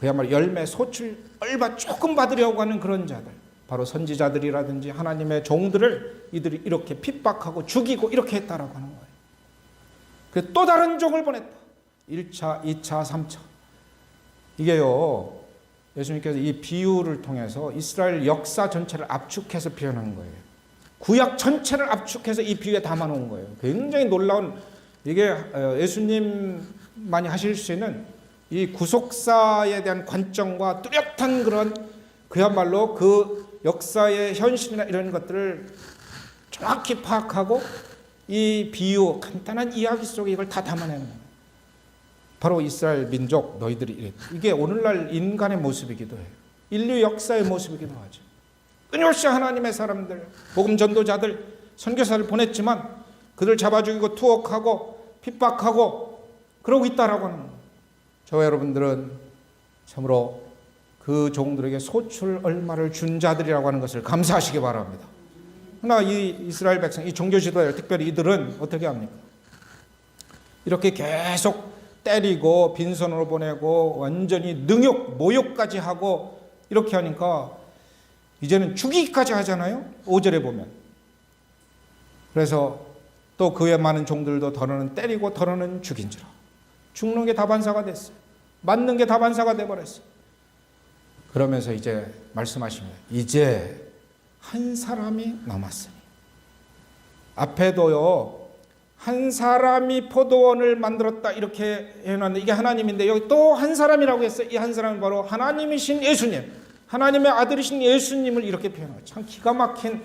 그야말로 열매 소출 얼마 조금 받으려고 하는 그런 자들, 바로 선지자들이라든지 하나님의 종들을 이들이 이렇게 핍박하고 죽이고 이렇게 했다라고 하는 거예요. 그래서 또 다른 종을 보냈다. 1차, 2차, 3차. 이게요, 예수님께서 이 비유를 통해서 이스라엘 역사 전체를 압축해서 표현한 거예요. 구약 전체를 압축해서 이 비유에 담아놓은 거예요. 굉장히 놀라운, 이게 예수님만이 하실 수 있는 이 구속사에 대한 관점과 뚜렷한 그런, 그야말로 그 역사의 현실이나 이런 것들을 정확히 파악하고 이 비유, 간단한 이야기 속에 이걸 다 담아내는 거예요. 바로 이스라엘 민족 너희들이 이랬다. 이게 오늘날 인간의 모습이기도 해요. 인류 역사의 모습이기도 하죠. 끊임없이 하나님의 사람들, 복음 전도자들, 선교사를 보냈지만 그들 잡아 죽이고 투옥하고 핍박하고 그러고 있다라고 하는 거예요. 저와 여러분들은 참으로 그 종들에게 소출 얼마를 준 자들이라고 하는 것을 감사하시기 바랍니다. 그러나 이 이스라엘 백성, 이 종교 지도자들, 특별히 이들은 어떻게 합니까? 이렇게 계속 때리고 빈손으로 보내고 완전히 능욕, 모욕까지 하고 이렇게 하니까 이제는 죽이기까지 하잖아요. 5절에 보면. 그래서 또 그에 많은 종들도 더러는 때리고 더러는 죽인지라. 죽는 게 다반사가 됐어요. 맞는 게 다반사가 돼버렸어요. 그러면서 이제 말씀하십니다. 이제 한 사람이 남았으니. 앞에도요, 한 사람이 포도원을 만들었다 이렇게 해놨는데 이게 하나님인데 여기 또 한 사람이라고 했어요. 이 한 사람은 바로 하나님이신 예수님, 하나님의 아들이신 예수님을 이렇게 표현해요. 참 기가 막힌,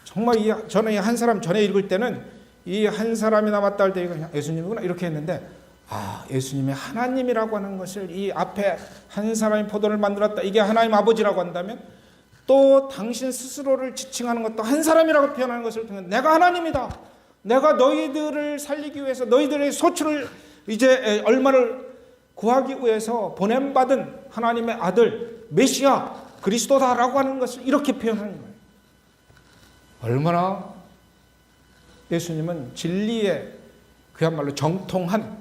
정말 저는 이 한 사람 전에 읽을 때는 이 한 사람이 남았다 할 때 이거 예수님이구나 이렇게 했는데, 아, 예수님이 하나님이라고 하는 것을 이 앞에 한 사람이 포도를 만들었다 이게 하나님 아버지라고 한다면, 또 당신 스스로를 지칭하는 것도 한 사람이라고 표현하는 것을 통해 내가 하나님이다, 내가 너희들을 살리기 위해서 너희들의 소출을 이제 얼마를 구하기 위해서 보냄받은 하나님의 아들 메시아 그리스도다라고 하는 것을 이렇게 표현하는 거예요. 얼마나 예수님은 진리에 그야말로 정통한,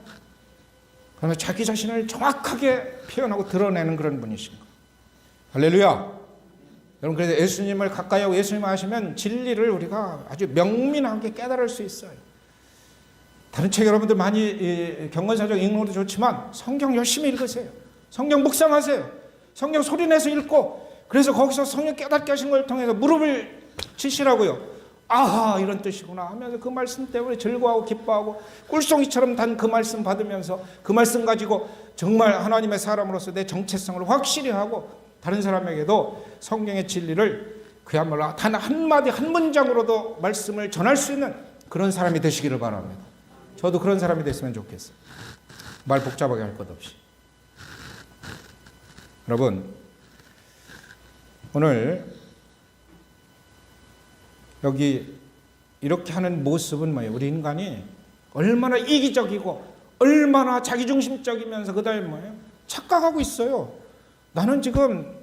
그러나 자기 자신을 정확하게 표현하고 드러내는 그런 분이신가. 할렐루야. 여러분, 그래서 예수님을 가까이 하고 예수님을 아시면 진리를 우리가 아주 명민하게 깨달을 수 있어요. 다른 책 여러분들 많이 경건사적 읽는 것도 좋지만 성경 열심히 읽으세요. 성경 묵상하세요. 성경 소리내서 읽고, 그래서 거기서 성령 깨닫게 하신 걸 통해서 무릎을 치시라고요. 아하, 이런 뜻이구나 하면서 그 말씀 때문에 즐거워하고 기뻐하고 꿀송이처럼 단 그 말씀 받으면서 그 말씀 가지고 정말 하나님의 사람으로서 내 정체성을 확실히 하고 다른 사람에게도 성경의 진리를 그야말로 단 한마디 한 문장으로도 말씀을 전할 수 있는 그런 사람이 되시기를 바랍니다. 저도 그런 사람이 됐으면 좋겠어요. 말 복잡하게 할 것 없이. 여러분, 오늘 여기 이렇게 하는 모습은 뭐예요? 우리 인간이 얼마나 이기적이고 얼마나 자기중심적이면서 그 다음에 뭐예요? 착각하고 있어요. 나는 지금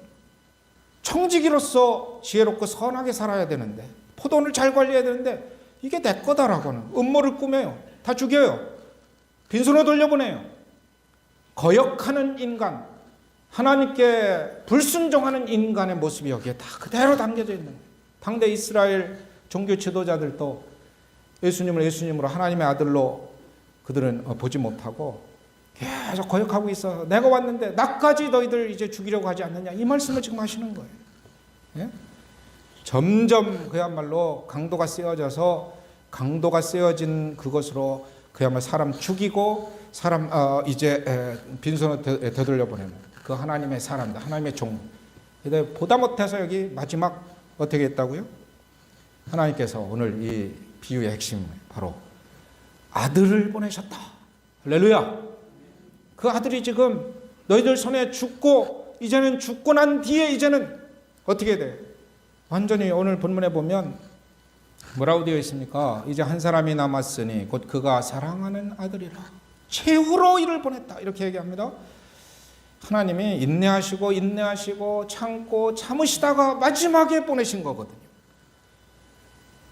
청지기로서 지혜롭고 선하게 살아야 되는데, 포도원을 잘 관리해야 되는데 이게 내 거다라고 하는 음모를 꾸며요. 다 죽여요. 빈손으로 돌려보내요. 거역하는 인간, 하나님께 불순종하는 인간의 모습이 여기에 다 그대로 담겨져 있는 거예요. 당대 이스라엘 종교 지도자들도 예수님을 예수님으로 하나님의 아들로 그들은 보지 못하고 계속 거역하고 있어서 내가 왔는데 나까지 너희들 이제 죽이려고 하지 않느냐, 이 말씀을 지금 하시는 거예요. 예? 점점 그야말로 강도가 세어진 그것으로 그야말로 사람 죽이고 사람 이제 빈손으로 되돌려 보내는 그 하나님의 사람들, 하나님의 종. 보다 못해서 여기 마지막 어떻게 했다고요? 하나님께서 오늘 이 비유의 핵심 바로 아들을 보내셨다. 할렐루야. 그 아들이 지금 너희들 손에 죽고, 이제는 죽고 난 뒤에 이제는 어떻게 돼? 완전히 오늘 본문에 보면 뭐라고 되어 있습니까? 이제 한 사람이 남았으니 곧 그가 사랑하는 아들이라 최후로 이를 보냈다, 이렇게 얘기합니다. 하나님이 인내하시고 참고 참으시다가 마지막에 보내신 거거든요.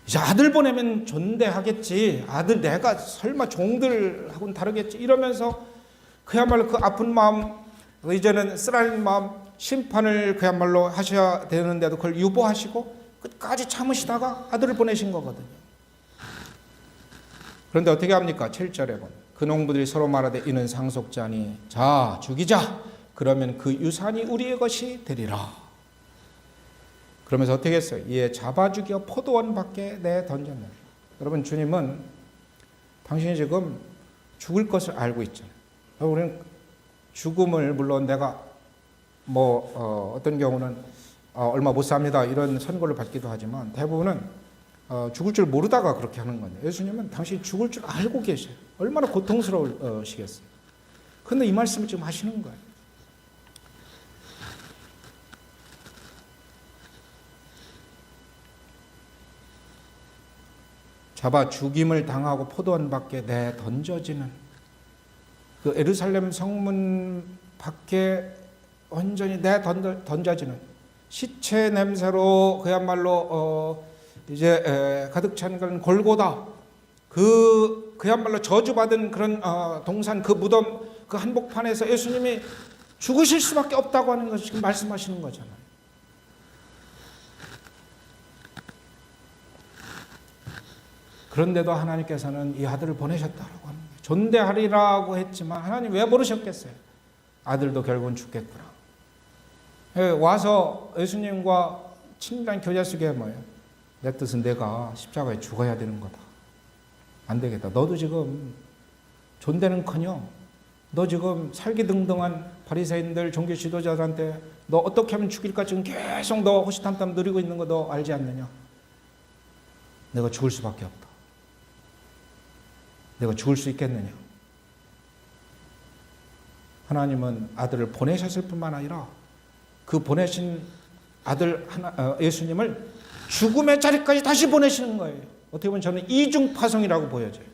이제 아들 보내면 존대하겠지, 아들 내가 설마 종들하고는 다르겠지 이러면서 그야말로 그 아픈 마음, 이제는 쓰라린 마음, 심판을 그야말로 하셔야 되는데도 그걸 유보하시고 끝까지 참으시다가 아들을 보내신 거거든요. 그런데 어떻게 합니까? 7절에 보면 그 농부들이 서로 말하되 이는 상속자니 자 죽이자. 그러면 그 유산이 우리의 것이 되리라. 그러면서 어떻게 했어요? 이에 잡아 죽여 포도원 밖에 내던졌느니라. 여러분, 주님은 당신이 지금 죽을 것을 알고 있잖아요. 우리는 죽음을 물론 내가 어떤 경우는 얼마 못 삽니다 이런 선고를 받기도 하지만 대부분은 죽을 줄 모르다가 그렇게 하는 거예요. 예수님은 당신이 죽을 줄 알고 계셔요. 얼마나 고통스러우시겠어요. 그런데 이 말씀을 지금 하시는 거예요. 잡아 죽임을 당하고 포도원 밖에 내던져지는 그 예루살렘 성문 밖에 완전히 내던져지는 시체 냄새로 그야말로 이제 가득 찬 그런 골고다, 그야말로 저주받은 그런 동산 그 무덤 그 한복판에서 예수님이 죽으실 수밖에 없다고 하는 것을 지금 말씀하시는 거잖아요. 그런데도 하나님께서는 이 아들을 보내셨다라고 하는 거예요. 존대하리라고 했지만 하나님 왜 모르셨겠어요? 아들도 결국은 죽겠구나. 와서 예수님과 친밀한 교제 속에 뭐예요? 내 뜻은 내가 십자가에 죽어야 되는 거다. 안 되겠다. 너도 지금 존대는커녕 너 지금 살기등등한 바리새인들 종교 지도자들한테 너 어떻게 하면 죽일까 지금 계속 너 호시탐탐 누리고 있는 거 너 알지 않느냐? 내가 죽을 수밖에 없다. 내가 죽을 수 있겠느냐? 하나님은 아들을 보내셨을 뿐만 아니라 그 보내신 아들 예수님을 죽음의 자리까지 다시 보내시는 거예요. 어떻게 보면 저는 이중파송이라고 보여져요.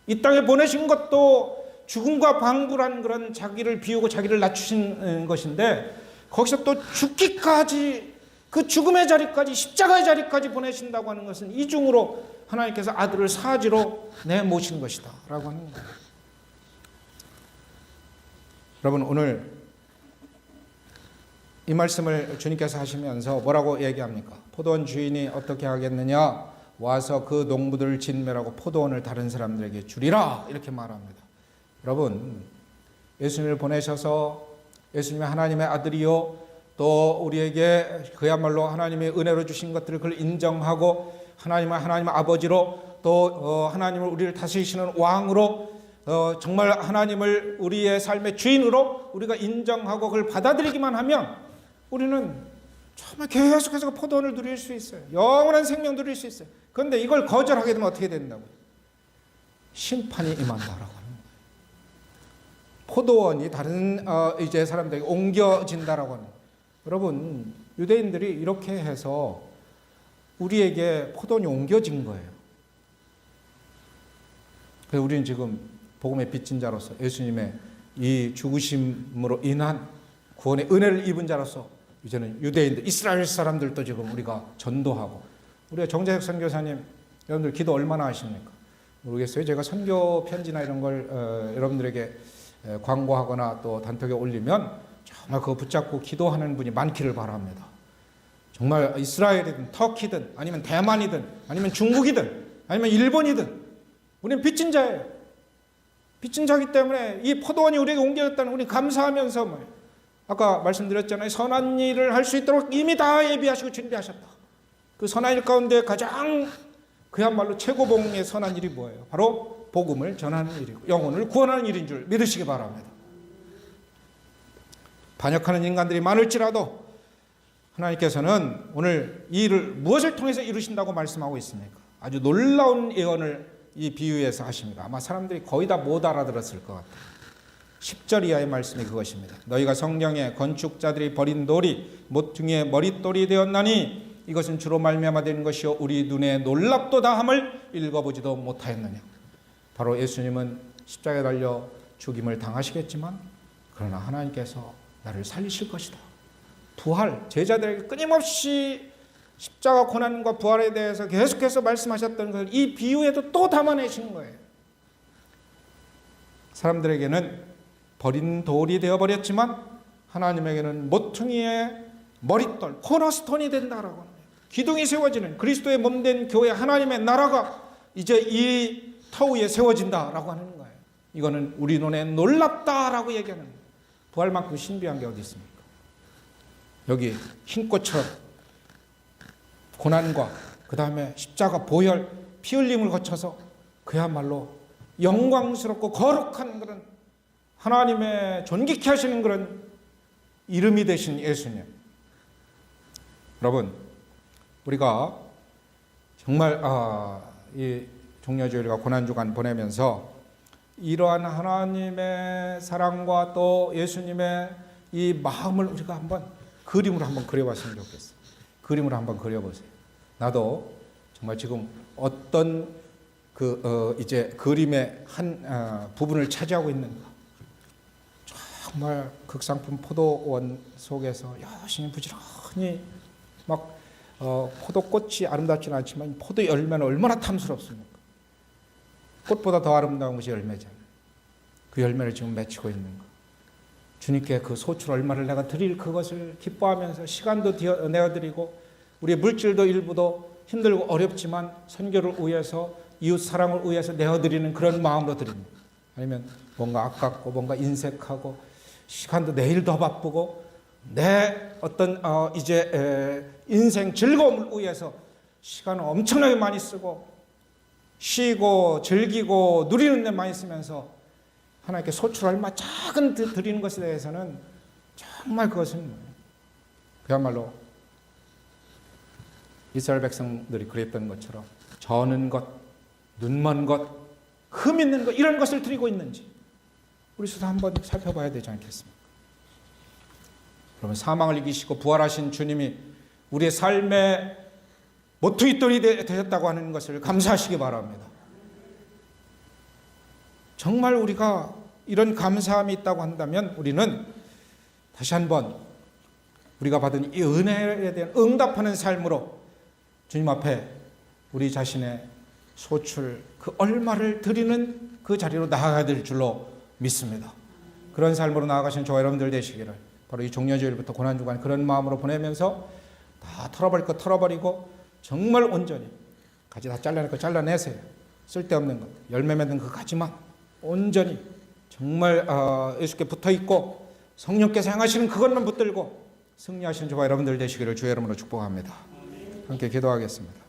이 땅에 보내신 것도 죽음과 방불한 그런 자기를 비우고 자기를 낮추신 것인데 거기서 또 죽기까지 그 죽음의 자리까지 십자가의 자리까지 보내신다고 하는 것은 이중으로 하나님께서 아들을 사지로 내모신 것이다 라고 하는 거예요. 여러분, 오늘 이 말씀을 주님께서 하시면서 뭐라고 얘기합니까? 포도원 주인이 어떻게 하겠느냐? 와서 그 농부들을 진멸하고 포도원을 다른 사람들에게 주리라 이렇게 말합니다. 여러분, 예수님을 보내셔서 예수님이 하나님의 아들이요 또 우리에게 그야말로 하나님의 은혜로 주신 것들을 그걸 인정하고 하나님의 아버지로 또 하나님을 우리를 다스리시는 왕으로 정말 하나님을 우리의 삶의 주인으로 우리가 인정하고 그걸 받아들이기만 하면 우리는 정말 계속해서 포도원을 누릴 수 있어요. 영원한 생명 누릴 수 있어요. 그런데 이걸 거절하게 되면 어떻게 된다고요? 심판이 임한다라고 하는 거예요. 포도원이 다른 이제 사람들에게 옮겨진다라고 하는 거예요. 여러분, 유대인들이 이렇게 해서 우리에게 포도원이 옮겨진 거예요. 그래서 우리는 지금 복음의 빚진 자로서 예수님의 이 죽으심으로 인한 구원의 은혜를 입은 자로서 이제는 유대인들, 이스라엘 사람들도 지금 우리가 전도하고, 우리가 정재석 선교사님 여러분들 기도 얼마나 하십니까? 모르겠어요. 제가 선교 편지나 이런 걸 여러분들에게 광고하거나 또 단톡에 올리면 정말 그거 붙잡고 기도하는 분이 많기를 바랍니다. 정말 이스라엘이든 터키든 아니면 대만이든 아니면 중국이든 아니면 일본이든 우리는 빚진 자예요. 빚진 자기 때문에 이 포도원이 우리에게 옮겨졌다는 우리 감사하면서 뭐예요? 아까 말씀드렸잖아요. 선한 일을 할 수 있도록 이미 다 예비하시고 준비하셨다. 그 선한 일 가운데 가장 그야말로 최고봉의 선한 일이 뭐예요? 바로 복음을 전하는 일이고 영혼을 구원하는 일인 줄 믿으시기 바랍니다. 반역하는 인간들이 많을지라도 하나님께서는 오늘 이 일을 무엇을 통해서 이루신다고 말씀하고 있습니까? 아주 놀라운 예언을 이 비유에서 하십니다. 아마 사람들이 거의 다 못 알아들었을 것 같아요. 10절 이하의 말씀이 그것입니다. 너희가 성령의 건축자들이 버린 돌이 모퉁이의 머릿돌이 되었나니 이것은 주로 말미암아 되는 것이요 우리 눈에 놀랍도다 함을 읽어보지도 못하였느냐. 바로 예수님은 십자가에 달려 죽임을 당하시겠지만 그러나 하나님께서 나를 살리실 것이다. 부활, 제자들에게 끊임없이 십자가 고난과 부활에 대해서 계속해서 말씀하셨던 것을 이 비유에도 또 담아내신 거예요. 사람들에게는 버린 돌이 되어버렸지만 하나님에게는 모퉁이의 머릿돌, 코너스톤이 된다라고 합니다. 기둥이 세워지는 그리스도의 몸된 교회 하나님의 나라가 이제 이 터 위에 세워진다라고 하는 거예요. 이거는 우리 눈에 놀랍다라고 얘기하는 거예요. 부활만큼 신비한 게 어디 있습니까? 여기 흰 꽃처럼 고난과 그 다음에 십자가, 보혈, 피 흘림을 거쳐서 그야말로 영광스럽고 거룩한 그런 하나님의 존귀케 하시는 그런 이름이 되신 예수님. 여러분, 우리가 정말 이 종려주일과 고난주간 보내면서 이러한 하나님의 사랑과 또 예수님의 이 마음을 우리가 한번 그림으로 한번 그려봤으면 좋겠어요. 그림으로 한번 그려보세요. 나도 정말 지금 어떤 이제 그림의 한 부분을 차지하고 있는가. 정말 극상품 포도원 속에서 여신이 부지런히 막 포도꽃이 아름답지는 않지만 포도 열매는 얼마나 탐스럽습니까? 꽃보다 더 아름다운 것이 열매잖아요. 그 열매를 지금 맺히고 있는 거. 주님께 그 소출 얼마를 내가 드릴 그것을 기뻐하면서 시간도 내어드리고 우리의 물질도 일부도 힘들고 어렵지만 선교를 위해서 이웃 사랑을 위해서 내어드리는 그런 마음으로 드립니다. 아니면 뭔가 아깝고 뭔가 인색하고 시간도 내일 더 바쁘고 내 어떤 이제 인생 즐거움을 위해서 시간을 엄청나게 많이 쓰고 쉬고 즐기고 누리는 데 많이 쓰면서 하나님께 소출 얼마 작은 드리는 것에 대해서는 정말 그것은 그야말로 이스라엘 백성들이 그랬던 것처럼 저는 것, 눈먼 것, 흠 있는 것 이런 것을 드리고 있는지 우리 스스로 한번 살펴봐야 되지 않겠습니까? 그러면 사망을 이기시고 부활하신 주님이 우리의 삶의 모퉁이돌이 되셨다고 하는 것을 감사하시기 바랍니다. 정말 우리가 이런 감사함이 있다고 한다면 우리는 다시 한번 우리가 받은 이 은혜에 대한 응답하는 삶으로 주님 앞에 우리 자신의 소출 그 얼마를 드리는 그 자리로 나아가야 될 줄로 믿습니다. 그런 삶으로 나아가신 저와 여러분들 되시기를 바로 이 종려주일부터 고난주간 그런 마음으로 보내면서 다 털어버릴 거 털어버리고 정말 온전히 가지 다 잘라낼 거 잘라내세요. 쓸데없는 것 열매 맺는 그 가지만 온전히 정말 예수께 붙어있고 성령께서 행하시는 그것만 붙들고 승리하시는 저와 여러분들 되시기를 주의 이름으로 축복합니다. 함께 기도하겠습니다.